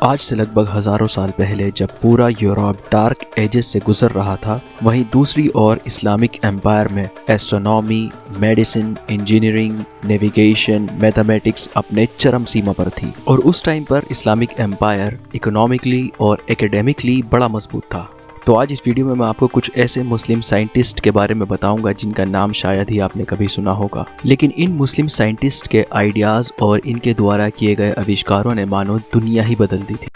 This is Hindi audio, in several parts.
आज से लगभग हजारों साल पहले जब पूरा यूरोप डार्क एजेस से गुजर रहा था, वहीं दूसरी ओर इस्लामिक एम्पायर में astronomy, medicine, engineering, navigation, mathematics अपने चरम सीमा पर थी। और उस टाइम पर इस्लामिक एम्पायर इकोनॉमिकली और एकेडमिकली बड़ा मजबूत था। तो आज इस वीडियो में मैं आपको कुछ ऐसे मुस्लिम साइंटिस्ट के बारे में बताऊंगा जिनका नाम शायद ही आपने कभी सुना होगा, लेकिन इन मुस्लिम साइंटिस्ट के आइडियाज और इनके द्वारा किए गए आविष्कारों ने मानो दुनिया ही बदल दी थी।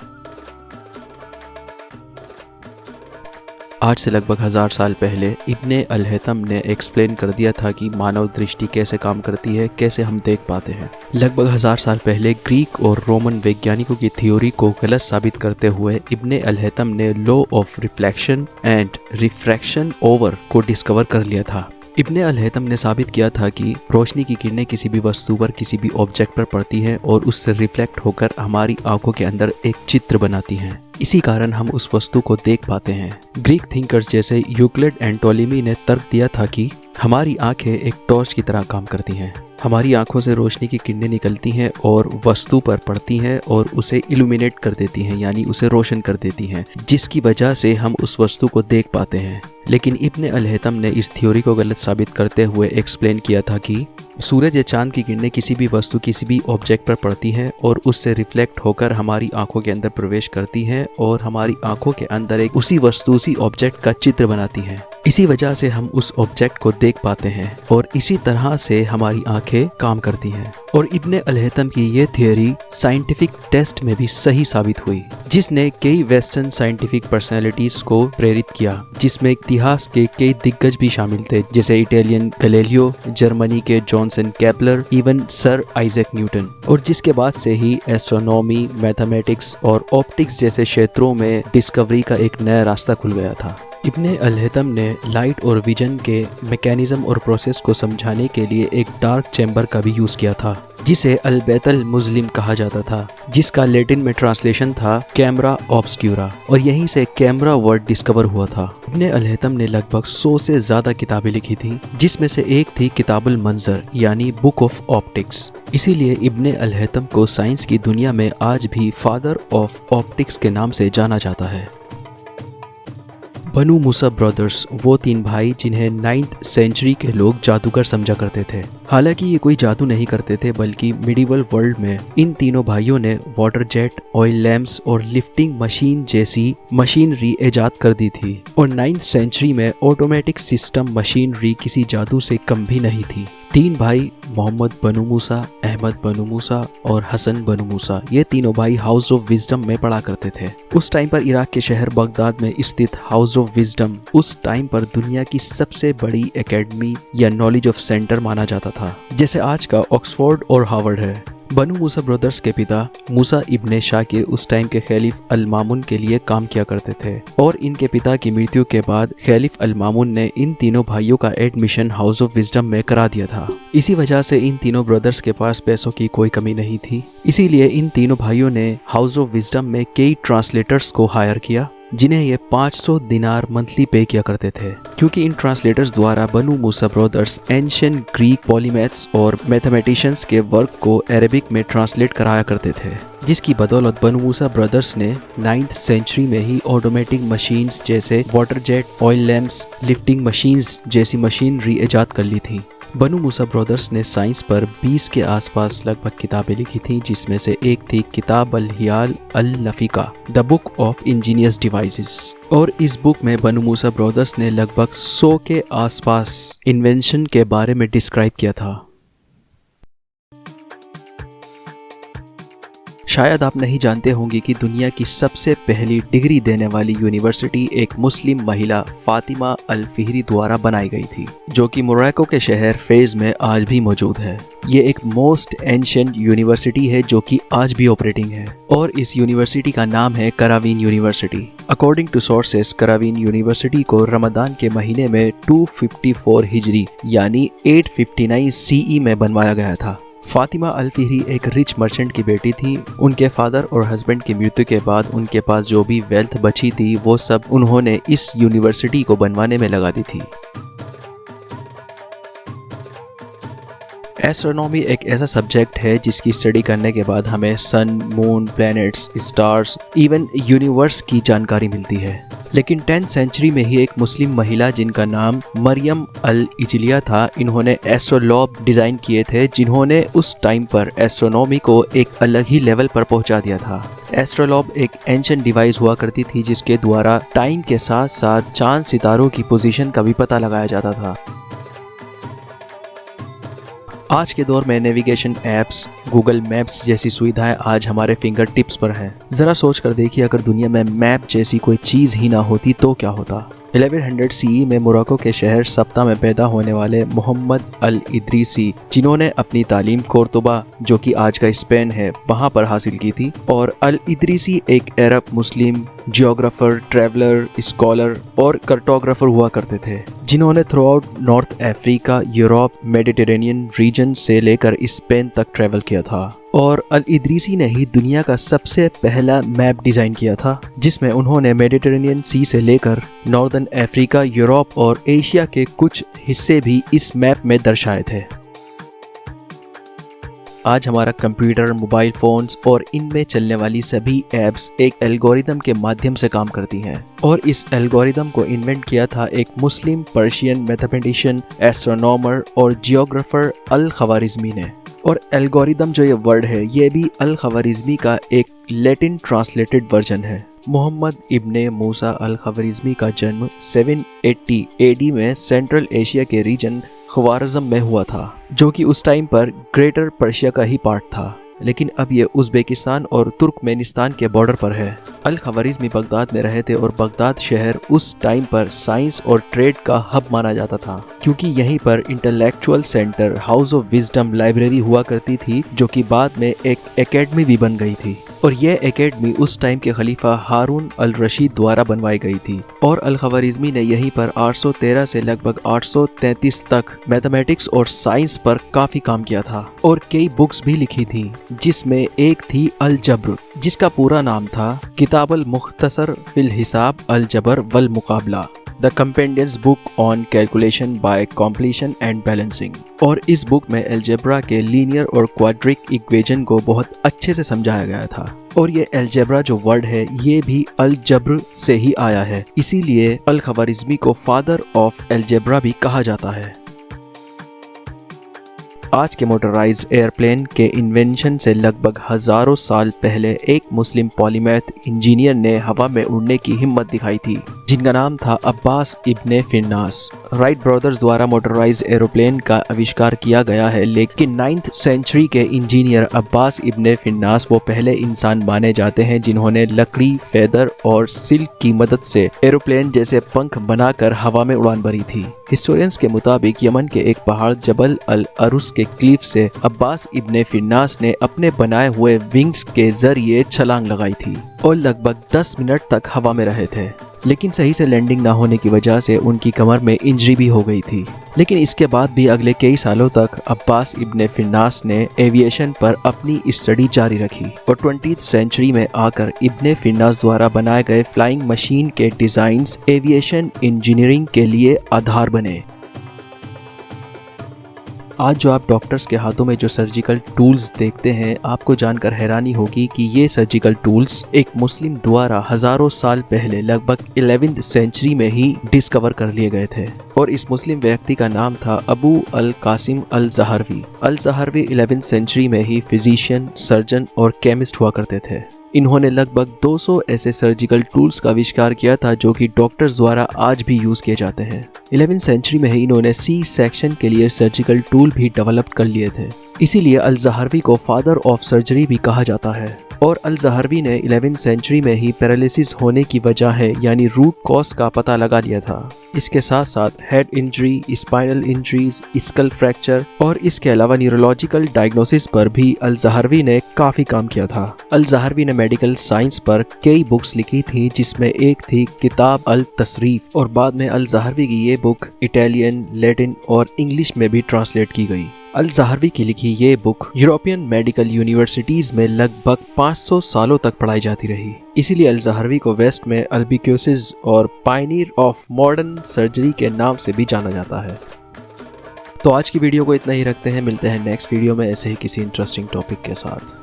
आज से लगभग 1000 साल पहले इब्ने अल-हैथम ने एक्सप्लेन कर दिया था कि मानव दृष्टि कैसे काम करती है, कैसे हम देख पाते हैं। लगभग 1000 साल पहले ग्रीक और रोमन वैज्ञानिकों की थ्योरी को गलत साबित करते हुए इब्ने अल-हैथम ने law of reflection and refraction over को डिस्कवर कर लिया था। इब्ने अल-हैथम ने साबित किया था कि रोशनी की किरणें किसी भी वस्तु पर, किसी भी ऑब्जेक्ट पर पड़ती हैं और उससे रिफ्लेक्ट होकर हमारी आंखों के अंदर एक चित्र बनाती हैं। इसी कारण हम उस वस्तु को देख पाते हैं। ग्रीक थिंकर्स जैसे यूक्लिड एंड टॉलेमी ने तर्क दिया था कि हमारी आंखें एक टॉर्च की तरह काम करती हैं। हमारी आंखों से रोशनी की किरणें निकलती हैं और वस्तु पर पड़ती हैं और उसे इल्यूमिनेट कर देती हैं, यानी उसे रोशन कर देती हैं, जिसकी वजह से हम उस वस्तु को देख पाते हैं। लेकिन इब्ने अल-हैथम ने इस थ्योरी को गलत साबित करते हुए एक्सप्लेन किया था कि सूरज या चांद की किरणें किसी भी वस्तु, किसी भी ऑब्जेक्ट पर पड़ती हैं और उससे रिफ्लेक्ट होकर हमारी आंखों के अंदर प्रवेश करती हैं और हमारी आंखों के अंदर एक उसी वस्तु, उसी ऑब्जेक्ट का चित्र बनाती हैं। इसी वजह से हम उस ऑब्जेक्ट को देख पाते हैं और इसी तरह से हमारी आंखें काम करती हैं। और इब्ने अल-हैथम की ये थियोरी साइंटिफिक टेस्ट में भी सही साबित हुई, जिसने कई वेस्टर्न साइंटिफिक पर्सनैलिटीज को प्रेरित किया, जिसमें इतिहास के कई दिग्गज भी शामिल थे, जैसे इटालियन गैलीलियो, जर्मनी के Johnson Kepler, even sir Isaac Newton. और जिसके बाद से ही एस्ट्रोनॉमी, मैथमेटिक्स और ऑप्टिक्स जैसे क्षेत्रों में डिस्कवरी का एक नया रास्ता खुल गया था। इब्ने अल-हैथम ने लाइट और विजन के मैकेनिज्म और प्रोसेस को समझाने के लिए एक डार्क चैम्बर का भी यूज किया था, जिसे अल-बैतल मुज़लिम कहा जाता था, जिसका लैटिन में ट्रांसलेशन था कैमरा ऑब्सक्यूरा, और यहीं से कैमरा वर्ड डिस्कवर हुआ था। इब्ने अल-हैथम ने लगभग 100 से ज्यादा किताबें लिखी थी, जिसमें से एक थी किताबुल मंजर यानी बुक ऑफ ऑप्टिक्स। इसीलिए इब्ने अल-हैथम को साइंस की दुनिया में आज भी फादर ऑफ ऑप्टिक्स के नाम से जाना जाता है। बनु मूसा ब्रदर्स वो 3 भाई जिन्हें 9th सेंचुरी के लोग जादूगर समझा करते थे। हालांकि ये कोई जादू नहीं करते थे, बल्कि मिडिवल वर्ल्ड में इन तीनों भाइयों ने वाटर जेट, ऑयल लैम्प्स और लिफ्टिंग मशीन जैसी मशीनरी इजाद कर दी थी। और 9th सेंचुरी में ऑटोमेटिक सिस्टम मशीनरी किसी जादू से कम भी नहीं थी। 3 भाई मोहम्मद बनु मूसा, अहमद बनु मूसा और हसन बनु मूसा, ये तीनों भाई हाउस ऑफ विजडम में पढ़ा करते थे। उस टाइम पर इराक के शहर बगदाद में स्थित हाउस ऑफ विजडम उस टाइम पर दुनिया की सबसे बड़ी एकेडमी या नॉलेज ऑफ सेंटर माना जाता था, जैसे आज का ऑक्सफोर्ड और हार्वर्ड है। बनु मूसा ब्रदर्स के पिता मूसा इब्ने शाकिर उस टाइम के खलीफ अल-मामुन के लिए काम किया करते थे, और इनके पिता की मृत्यु के बाद खलीफ अल-मामुन ने इन तीनों भाइयों का एडमिशन हाउस ऑफ विजडम में करा दिया था। इसी वजह से इन तीनों ब्रदर्स के पास पैसों की कोई कमी नहीं थी। इसीलिए इन तीनों भाइयों ने हाउस ऑफ विजडम में कई ट्रांसलेटर्स को हायर किया, जिन्हें ये 500 दिनार मंथली पे किया करते थे, क्योंकि इन ट्रांसलेटर्स द्वारा बनु मूसा ब्रदर्स एंशिएंट ग्रीक पॉलीमैथ्स और मैथमेटिशियंस के वर्क को अरेबिक में ट्रांसलेट कराया करते थे, जिसकी बदौलत बनु मूसा ब्रदर्स ने 9th सेंचुरी में ही ऑटोमेटिक मशीन्स जैसे water jet, oil lamps, lifting machines जैसी मशीनरी इजाद कर ली थी। बनु मूसा ब्रदर्स ने साइंस पर 20 के आसपास लगभग किताबें लिखी थी, जिसमें से एक थी किताब अल-हियाल अल-नफीका, the book of ingenious devices. और इस बुक में बनु मूसा ब्रदर्स ने लगभग 100 के आसपास इन्वेंशन के बारे में डिस्क्राइब किया था। शायद आप नहीं जानते होंगे कि दुनिया की सबसे पहली डिग्री देने वाली यूनिवर्सिटी एक मुस्लिम महिला फातिमा अल-फिहरी द्वारा बनाई गई थी, जो कि मोरक्को के शहर फेज में आज भी मौजूद है। ये एक मोस्ट एंशिएंट यूनिवर्सिटी है जो कि आज भी ऑपरेटिंग है, और इस यूनिवर्सिटी का नाम है Qarawiyyin university. According to sources, Qarawiyyin university को रमदान के महीने में 254 हिजरी यानी 859 CE में बनवाया गया था। फातिमा अल-फिहरी एक रिच मर्चेंट की बेटी थी। उनके फादर और हस्बैंड की मृत्यु के बाद उनके पास जो भी वेल्थ बची थी वो सब उन्होंने इस यूनिवर्सिटी को बनवाने में लगा दी थी। एस्ट्रोनॉमी एक ऐसा सब्जेक्ट है जिसकी स्टडी करने के बाद हमें sun, moon, planets, stars, even universe की जानकारी मिलती है। लेकिन 10th सेंचुरी में ही एक मुस्लिम महिला जिनका नाम मरियम अल इजलिया था, इन्होंने एस्ट्रोलॉब डिज़ाइन किए थे, जिन्होंने उस टाइम पर एस्ट्रोनॉमी को एक अलग ही लेवल पर पहुंचा दिया था। एस्ट्रोलॉब एक एंशिएंट डिवाइस हुआ करती थी जिसके द्वारा टाइम के साथ साथ चांद सितारों की पोजीशन का भी पता लगाया जाता था। आज के दौर में नेविगेशन ऐप्स, गूगल मैप्स जैसी सुविधाएं आज हमारे फिंगर टिप्स पर हैं। ज़रा सोच कर देखिए, अगर दुनिया में मैप जैसी कोई चीज़ ही ना होती तो क्या होता। 1100 CE में मोरक्को के शहर सब्ता में पैदा होने वाले मोहम्मद अल इदरीसी, जिन्होंने अपनी तालीम कोर्तोबा, जो कि आज का स्पेन है, वहाँ पर हासिल की थी। और अल इदरीसी एक अरब मुस्लिम जियोग्राफर, ट्रैवलर, स्कॉलर और कार्टोग्राफर हुआ करते थे, जिन्होंने through out north Africa, Europe, Mediterranean reason से लेकर स्पेन तक ट्रैवल किया था। और अल इदरीसी ने ही दुनिया का सबसे पहला मैप डिज़ाइन किया था, जिसमें उन्होंने मेडिटेरेनियन सी से लेकर नॉर्दर्न अफ्रीका, यूरोप और एशिया के कुछ हिस्से भी इस मैप में दर्शाए थे। आज हमारा कंप्यूटर, मोबाइल फ़ोन्स और इनमें चलने वाली सभी ऐप्स एक एल्गोरिदम के माध्यम से काम करती हैं। और इस एल्गोरिदम को इन्वेंट किया था एक मुस्लिम पर्शियन मैथमेटिशियन, एस्ट्रोनॉमर और जियोग्राफर अल ख्वारिज़मी ने। और एल्गोरिदम जो ये वर्ड है, ये भी अल ख्वारिज़मी का एक लैटिन ट्रांसलेटेड वर्जन है। मोहम्मद इब्ने मूसा अल ख्वारिज़मी का जन्म 780 AD में सेंट्रल एशिया के रीजन ख्वारिज़म में हुआ था, जो कि उस टाइम पर ग्रेटर पर्शिया का ही पार्ट था, लेकिन अब ये उज़्बेकिस्तान और तुर्कमेनिस्तान के बॉर्डर पर है। अल ख्वारिज़मी बगदाद में रहे थे और बगदाद शहर उस टाइम पर साइंस और ट्रेड का हब माना जाता था, क्योंकि यहीं पर intellectual centre, house of wisdom library हुआ करती थी, जो कि बाद में एक एकेडमी भी बन गई थी। और यह एकेडमी उस टाइम के खलीफा हारून अल रशीद द्वारा बनवाई गई थी। और अल ख्वारिज़मी ने यहीं पर 813 से लगभग 833 तक मैथमेटिक्स और साइंस पर काफ़ी काम किया था और कई बुक्स भी लिखी थी, जिसमें एक थी अल जब्र, जिसका पूरा नाम था किताबुल मुख्तसर फिल हिसाब अल जबर वल मुकाबला, the compendious book on calculation by completion and balancing. और इस बुक में अलजेब्रा के लीनियर और क्वाड्रिक इक्वेशन को बहुत अच्छे से समझाया गया था। और ये अलजेब्रा जो वर्ड है, ये भी अल जब्र से ही आया है, इसीलिए अल ख्वारिज़मी को फादर ऑफ अलजेब्रा भी कहा जाता है। आज के मोटराइज्ड एयरप्लेन के इन्वेंशन से लगभग हजारों साल पहले एक मुस्लिम पॉलीमैथ इंजीनियर ने हवा में उड़ने की हिम्मत दिखाई थी, जिनका नाम था अब्बास इब्ने फिन्नास। राइट ब्रदर्स द्वारा मोटराइज्ड एरोप्लेन का आविष्कार किया गया है, लेकिन 9th सेंचुरी के इंजीनियर अब्बास इब्ने फिन्नास वो पहले इंसान माने जाते हैं जिन्होंने लकड़ी, फेदर और सिल्क की मदद से एरोप्लेन जैसे पंख बनाकर हवा में उड़ान भरी थी। हिस्टोरियंस के मुताबिक यमन के एक पहाड़ जबल अल अरुस के क्लिफ से अब्बास इब्ने फिन्नास ने अपने बनाए हुए विंग्स के जरिए छलांग लगाई थी और लगभग 10 मिनट तक हवा में रहे थे, लेकिन सही से लैंडिंग ना होने की वजह से उनकी कमर में इंजरी भी हो गई थी। लेकिन इसके बाद भी अगले कई सालों तक अब्बास इब्ने फिन्नास ने एविएशन पर अपनी स्टडी जारी रखी और 20th सेंचुरी में आकर इब्ने फिन्नास द्वारा बनाए गए फ्लाइंग मशीन के डिजाइन्स एविएशन इंजीनियरिंग के लिए आधार बने। आज जो आप डॉक्टर्स के हाथों में जो सर्जिकल टूल्स देखते हैं, आपको जानकर हैरानी होगी कि ये सर्जिकल टूल्स एक मुस्लिम द्वारा हजारों साल पहले लगभग 11th सेंचुरी में ही डिस्कवर कर लिए गए थे। और इस मुस्लिम व्यक्ति का नाम था अबू अल कासिम अल ज़हरवी। अल ज़हरवी 11th सेंचुरी में ही फिजिशियन, सर्जन और केमिस्ट हुआ करते थे। इन्होंने लगभग 200 ऐसे सर्जिकल टूल्स का आविष्कार किया था जो कि डॉक्टर्स द्वारा आज भी यूज किए जाते हैं। 11th सेंचुरी में ही इन्होंने सी सेक्शन के लिए सर्जिकल टूल भी डेवलप कर लिए थे, इसीलिए अल ज़हरवी को फादर ऑफ सर्जरी भी कहा जाता है। और अल ज़हरवी ने 11th सेंचुरी में ही पैरालिसिस होने की वजह है यानी रूट कॉज का पता लगा लिया था। इसके साथ साथ head injury, spinal injuries, skull fracture और इसके अलावा न्यूरोलॉजिकल डायग्नोसिस पर भी अल ज़हरवी ने काफ़ी काम किया था। अल ज़हरवी ने मेडिकल साइंस पर कई बुक्स लिखी थी, जिसमें एक थी किताब अल तसरीफ और बाद में अल ज़हरवी की ये बुक इटालियन, लैटिन और इंग्लिश में भी ट्रांसलेट की गई। अल ज़हरवी की लिखी ये बुक यूरोपियन मेडिकल यूनिवर्सिटीज़ में लगभग 500 सालों तक पढ़ाई जाती रही। इसीलिए अल ज़हरवी को वेस्ट में अल्बिक्यूसिस और पायनियर ऑफ मॉडर्न सर्जरी के नाम से भी जाना जाता है। तो आज की वीडियो को इतना ही रखते हैं, मिलते हैं नेक्स्ट वीडियो में ऐसे ही किसी इंटरेस्टिंग टॉपिक के साथ।